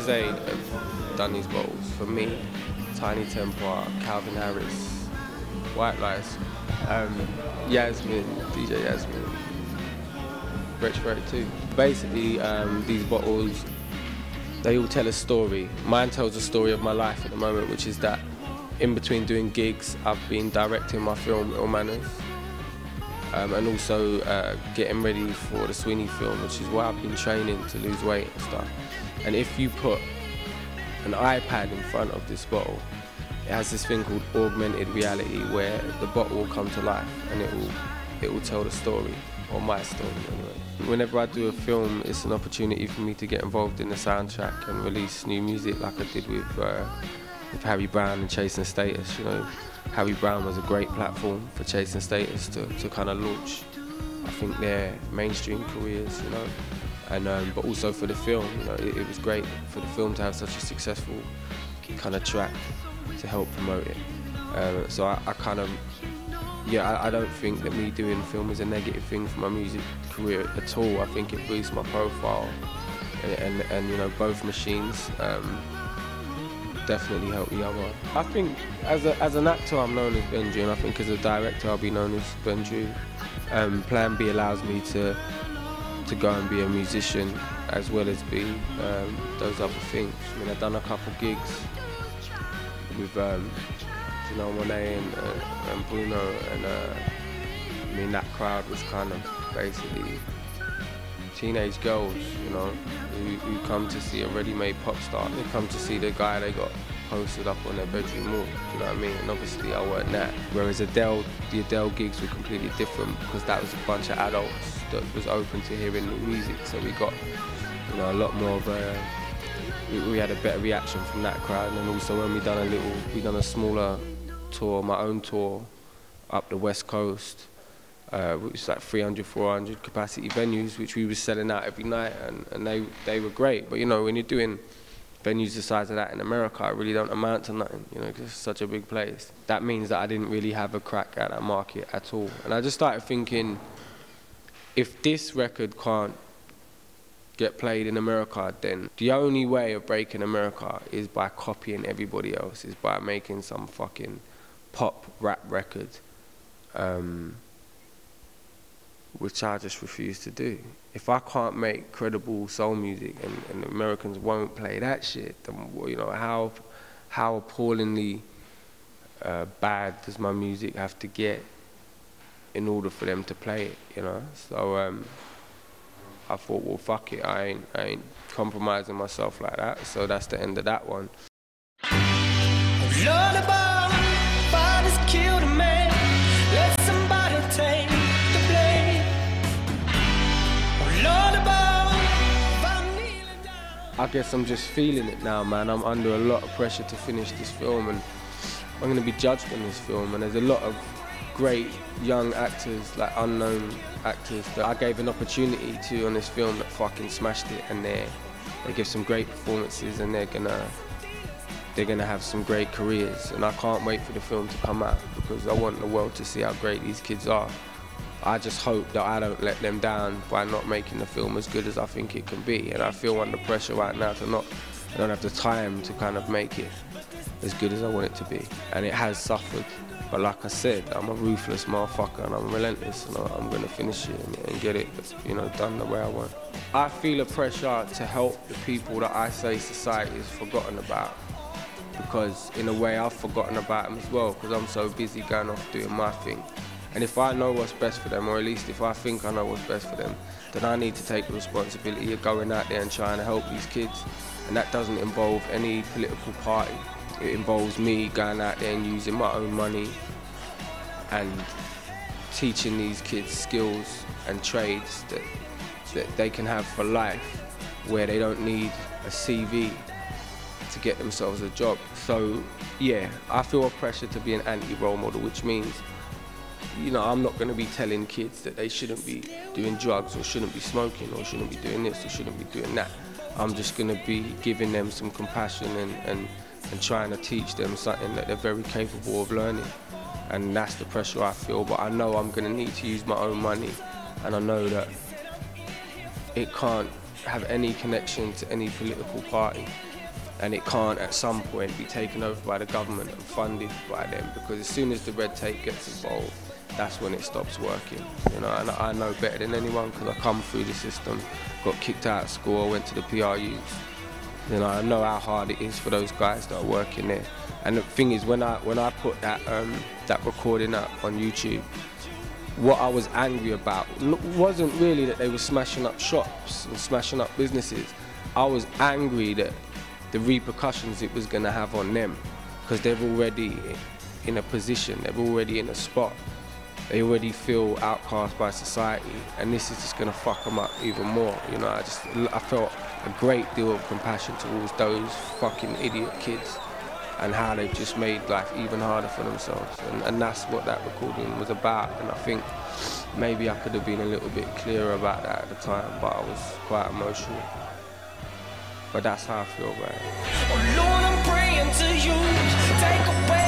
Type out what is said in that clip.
Lucozade have done these bottles for me. Tiny Temper, Calvin Harris, White Lies, Yasmin, DJ Yasmin, Retro 2. Basically, these bottles, they all tell a story. Mine tells a story of my life at the moment, which is that in between doing gigs, I've been directing my film, Ill Manners, and also getting ready for the Sweeney film, which is why I've been training to lose weight and stuff. And if you put an iPad in front of this bottle, it has this thing called augmented reality, where the bottle will come to life and it will tell the story, or my story anyway. Whenever I do a film, it's an opportunity for me to get involved in the soundtrack and release new music, like I did with Harry Brown and Chasing Status. You know, Harry Brown was a great platform for Chasing Status to kind of launch, I think, their mainstream careers, you know. And but also for the film, you know, it was great for the film to have such a successful kind of track to help promote it. So I kind of, yeah, I don't think that me doing film is a negative thing for my music career at all. I think it boosts my profile, and you know, both machines definitely help the other. I think as an actor I'm known as Benji, and I think as a director I'll be known as Benji. Plan B allows me to go and be a musician as well as be those other things. I mean, I've done a couple gigs with Monet and Bruno, and I mean, that crowd was kind of basically teenage girls, you know, who come to see a ready-made pop star. They come to see the guy they got posted up on their bedroom wall, you know what I mean? And obviously I weren't that. Whereas the Adele gigs were completely different, because that was a bunch of adults that was open to hearing new music. So we got, you know, a lot more of a, we had a better reaction from that crowd. And also when we done a smaller tour, my own tour up the West Coast, which was like 300, 400 capacity venues, which we were selling out every night, and they were great. But you know, when you're doing venues the size of that in America, it really don't amount to nothing, you know, because it's such a big place. That means that I didn't really have a crack at that market at all. And I just started thinking, if this record can't get played in America, then the only way of breaking America is by copying everybody else, is by making some fucking pop rap record, which I just refuse to do. If I can't make credible soul music and Americans won't play that shit, then, you know, how appallingly bad does my music have to get in order for them to play it, you know? So I thought, well, fuck it, I ain't compromising myself like that. So that's the end of that one. Killed a man, let somebody take the blame. I guess I'm just feeling it now, man. I'm under a lot of pressure to finish this film, and I'm going to be judged on this film. And there's a lot of great young actors, like unknown actors, that I gave an opportunity to on this film that fucking smashed it, and they give some great performances, and they're gonna have some great careers. And I can't wait for the film to come out, because I want the world to see how great these kids are. I just hope that I don't let them down by not making the film as good as I think it can be. And I feel under pressure right now I don't have the time to kind of make it as good as I want it to be. And it has suffered. But like I said, I'm a ruthless motherfucker, and I'm relentless, and I'm gonna finish it and get it, you know, done the way I want. I feel a pressure to help the people that I say society has forgotten about, because in a way I've forgotten about them as well, because I'm so busy going off doing my thing. And if I know what's best for them, or at least if I think I know what's best for them, then I need to take the responsibility of going out there and trying to help these kids. And that doesn't involve any political party. It involves me going out there and using my own money and teaching these kids skills and trades that they can have for life, where they don't need a CV to get themselves a job. So yeah, I feel a pressure to be an anti-role model, which means, you know, I'm not going to be telling kids that they shouldn't be doing drugs, or shouldn't be smoking, or shouldn't be doing this, or shouldn't be doing that. I'm just going to be giving them some compassion and trying to teach them something that they're very capable of learning. And that's the pressure I feel. But I know I'm going to need to use my own money, and I know that it can't have any connection to any political party. and it can't at some point be taken over by the government and funded by them, because as soon as the red tape gets involved, that's when it stops working. You know, and I know better than anyone because I come through the system, got kicked out of school, I went to the PRUs. You know, I know how hard it is for those guys that are working there. And the thing is, when I put that recording up on YouTube, what I was angry about wasn't really that they were smashing up shops and smashing up businesses. I was angry that the repercussions it was going to have on them, because they're already in a position, they're already in a spot. They already feel outcast by society, and this is just going to fuck them up even more. You know, I felt a great deal of compassion towards those fucking idiot kids and how they've just made life even harder for themselves. And that's what that recording was about. And I think maybe I could have been a little bit clearer about that at the time, but I was quite emotional. But that's how I feel right now. Oh Lord, I'm praying to you. Take away